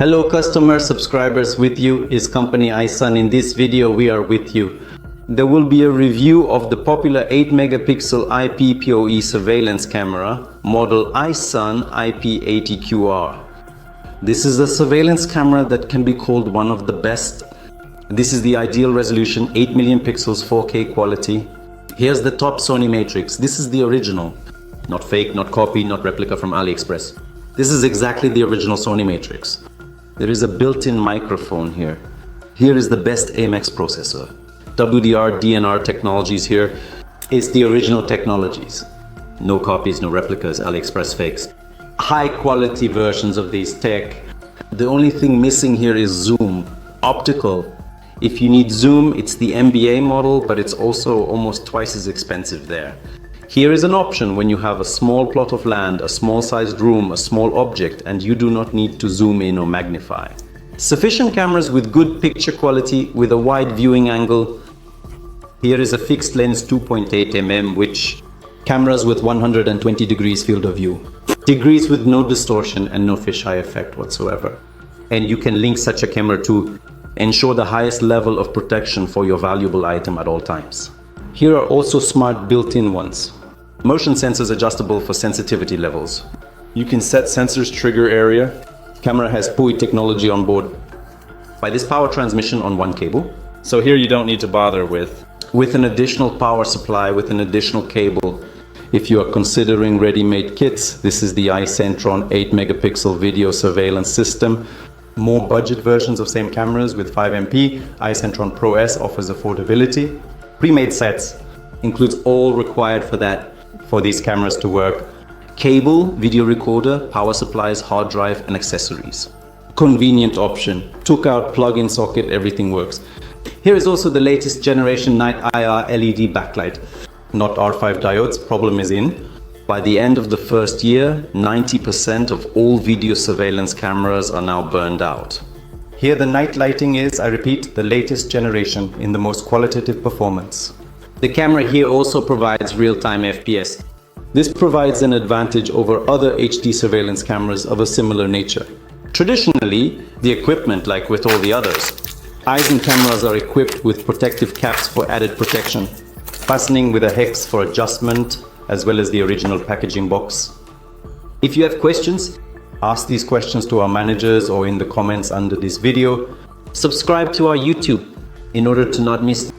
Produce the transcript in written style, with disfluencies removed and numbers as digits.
Hello customers, subscribers, with you is company Ison. In this video we are with you. There will be a review of the popular 8 megapixel IP-PoE surveillance camera model Ison Ip80Q-R. This is a surveillance camera that can be called one of the best. This is the ideal resolution, 8 million pixels, 4K quality. Here's the top Sony matrix. This is the original. Not fake, not copy, not replica from AliExpress. This is exactly the original Sony matrix. There is a built-in microphone here. Here is the best AMX processor. WDR, DNR technologies here is the original technologies. No copies, no replicas, AliExpress fakes. High quality versions of these tech. The only thing missing here is zoom, optical. If you need zoom, it's the MBA model, but it's also almost twice as expensive there. Here is an option when you have a small plot of land, a small sized room, a small object, and you do not need to zoom in or magnify. Sufficient cameras with good picture quality with a wide viewing angle. Here is a fixed lens 2.8 mm, which cameras with 120 degrees field of view. Degrees with no distortion and no fisheye effect whatsoever. And you can link such a camera to ensure the highest level of protection for your valuable item at all times. Here are also smart built-in ones. Motion sensors adjustable for sensitivity levels. You can set sensors trigger area. Camera has PoE technology on board. By this power transmission on one cable. So here you don't need to bother with an additional power supply, with an additional cable. If you are considering ready-made kits, this is the iCentron 8 megapixel video surveillance system. More budget versions of same cameras with 5MP, iCentron Pro S offers affordability. Pre-made sets includes all required for these cameras to work. Cable, video recorder, power supplies, hard drive and accessories. Convenient option. Took out plug-in socket, everything works. Here is also the latest generation night IR LED backlight. Not R5 diodes, problem is in. By the end of the first year, 90% of all video surveillance cameras are now burned out. Here the night lighting is, I repeat, the latest generation in the most qualitative performance. The camera here also provides real-time FPS. This provides an advantage over other HD surveillance cameras of a similar nature. Traditionally, the equipment, like with all the others, Ison cameras are equipped with protective caps for added protection, fastening with a hex for adjustment, as well as the original packaging box. If you have questions, ask these questions to our managers or in the comments under this video. Subscribe to our YouTube in order to not miss